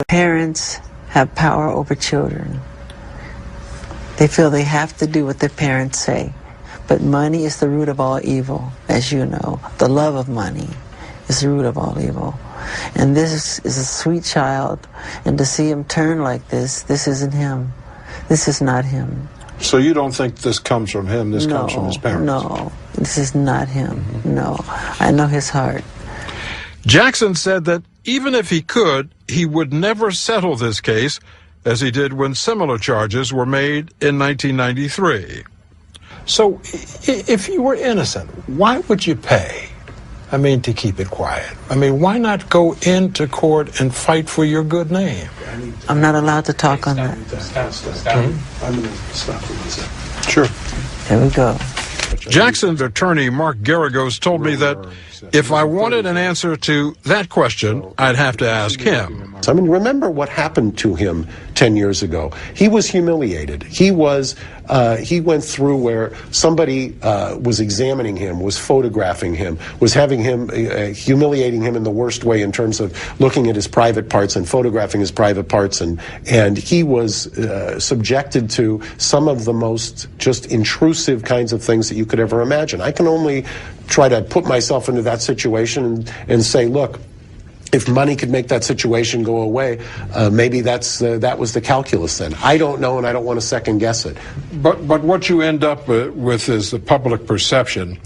Parents have power over children. They feel they have to do what their parents say. But money is the root of all evil, as you know. The love of money is the root of all evil. And this is a sweet child, and to see him turn like this isn't him. This is not him. So you don't think this comes from him, this comes from his parents? No, this is not him. No, I know his heart. Jackson said that even if he could, he would never settle this case, as he did when similar charges were made in 1993. So if you were innocent, why would you pay? I mean, to keep it quiet. I mean, why not go into court and fight for your good name? I'm not allowed to talk on that. I'm going to stop for 1 second. Sure. There we go. Jackson's attorney, Mark Garagos, told me that if I wanted an answer to that question, I'd have to ask him. I mean, remember what happened to him 10 years ago. He was humiliated. He went through where somebody was examining him, was photographing him, was having him, humiliating him in the worst way in terms of looking at his private parts and photographing his private parts. And he was subjected to some of the most just intrusive kinds of things that you could ever imagine. I can only try to put myself into that situation and say, look, if money could make that situation go away, maybe that was the calculus then. I don't know, and I don't want to second guess it. But what you end up with is the public perception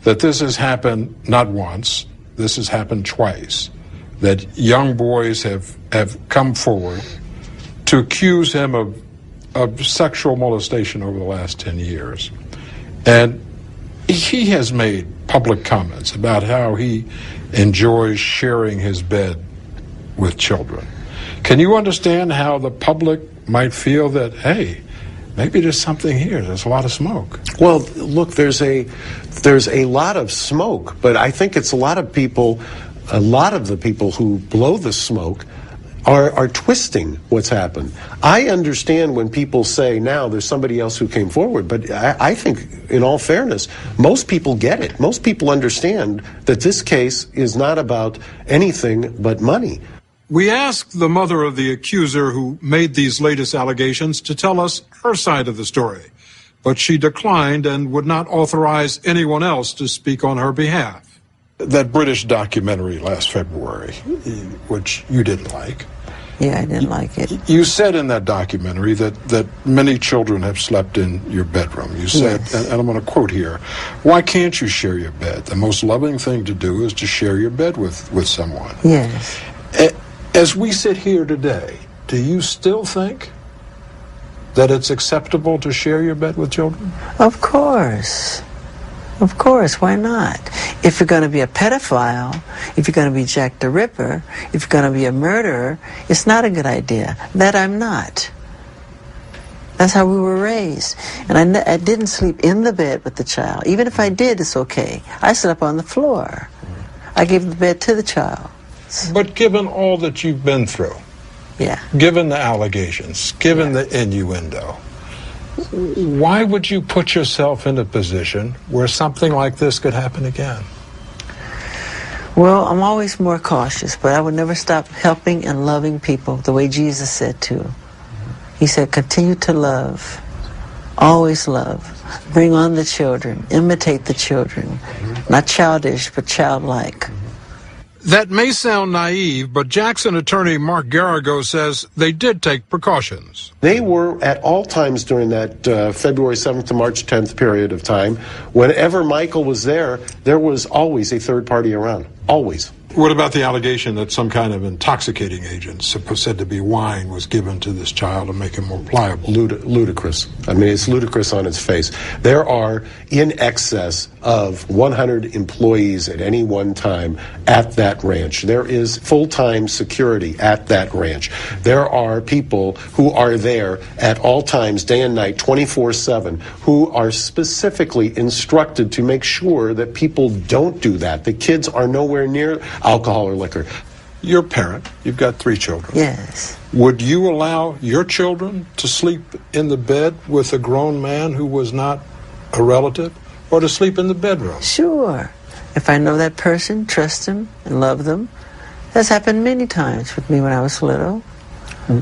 that this has happened not once, this has happened twice, that young boys have come forward to accuse him of sexual molestation over the last 10 years. And he has made public comments about how he enjoys sharing his bed with children. Can you understand how the public might feel that, hey, maybe there's something here, there's a lot of smoke? Well, look, there's a lot of smoke, but I think it's a lot of the people who blow the smoke are twisting what's happened. I understand when people say now there's somebody else who came forward, but I think, in all fairness, most people get it. Most people understand that this case is not about anything but money. We asked the mother of the accuser who made these latest allegations to tell us her side of the story, but she declined and would not authorize anyone else to speak on her behalf. That British documentary last February, which you didn't like. Yeah, I didn't like it. You said in that documentary that many children have slept in your bedroom. You said, yes. And I'm going to quote here, why can't you share your bed? The most loving thing to do is to share your bed with someone. Yes. As we sit here today, do you still think that it's acceptable to share your bed with children? Of course. Of course, why not? If you're going to be a pedophile, if you're going to be Jack the Ripper, if you're going to be a murderer, it's not a good idea. That I'm not. That's how we were raised. And I didn't sleep in the bed with the child. Even if I did, it's okay. I slept on the floor. I gave the bed to the child. But given all that you've been through, yeah, given the allegations, given the innuendo, why would you put yourself in a position where something like this could happen again? Well, I'm always more cautious, but I would never stop helping and loving people the way Jesus said to. He said, continue to love, always love, bring on the children, imitate the children, not childish, but childlike. That may sound naive, but Jackson attorney Mark Garagos says they did take precautions. They were at all times during that February 7th to March 10th period of time, whenever Michael was there was always a third party around. Always. What about the allegation that some kind of intoxicating agent, said to be wine, was given to this child to make him more pliable? Ludicrous. I mean, it's ludicrous on its face. There are in excess of 100 employees at any one time at that ranch. There is full-time security at that ranch. There are people who are there at all times, day and night, 24/7, who are specifically instructed to make sure that people don't do that. The kids are nowhere near alcohol or liquor. You're a parent. You've got 3 children. Yes. Would you allow your children to sleep in the bed with a grown man who was not a relative, or to sleep in the bedroom? Sure. If I know that person, trust them, and love them. That's happened many times with me when I was little.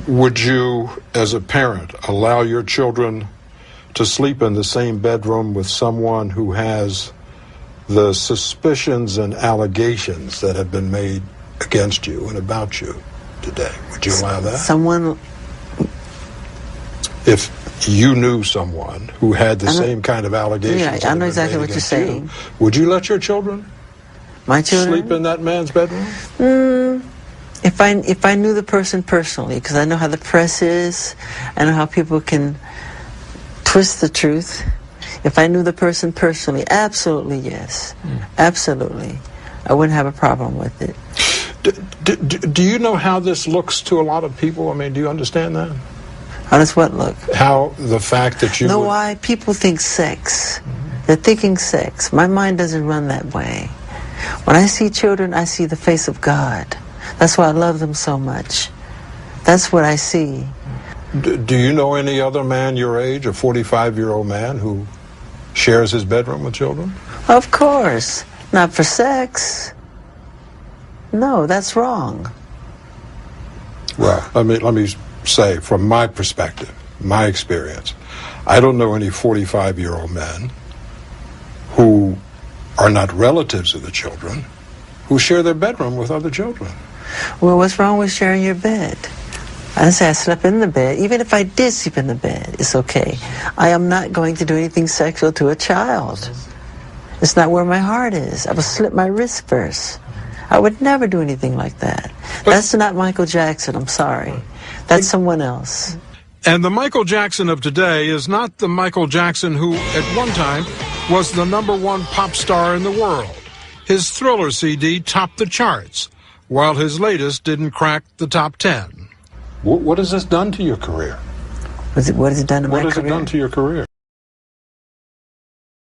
Would you, as a parent, allow your children to sleep in the same bedroom with someone who has the suspicions and allegations that have been made against you and about you today? Would you allow that? Someone... If you knew someone who had the same kind of allegations... Yeah, I know exactly what you're saying. Would you let your children... My children? Sleep in that man's bedroom? If I knew the person personally, because I know how the press is, I know how people can twist the truth. If I knew the person personally, absolutely yes. Absolutely. I wouldn't have a problem with it. Do you know how this looks to a lot of people? I mean, do you understand that? How does what look? How the fact that you... No, why? People think sex. They're thinking sex. My mind doesn't run that way. When I see children, I see the face of God. That's why I love them so much. That's what I see. Do you know any other man your age, a 45-year-old man, who shares his bedroom with children? Of course. Not for sex. No, that's wrong. Well, let me say, from my perspective, my experience, I don't know any 45-year-old men who are not relatives of the children who share their bedroom with other children. Well, what's wrong with sharing your bed? I didn't say I slept in the bed. Even if I did sleep in the bed, it's okay. I am not going to do anything sexual to a child. It's not where my heart is. I would slit my wrist first. I would never do anything like that. That's not Michael Jackson, I'm sorry. That's someone else. And the Michael Jackson of today is not the Michael Jackson who, at one time, was the #1 pop star in the world. His Thriller CD topped the charts, while his latest didn't crack the top 10. What has this done to your career? What has it done to my career? What has it done to your career?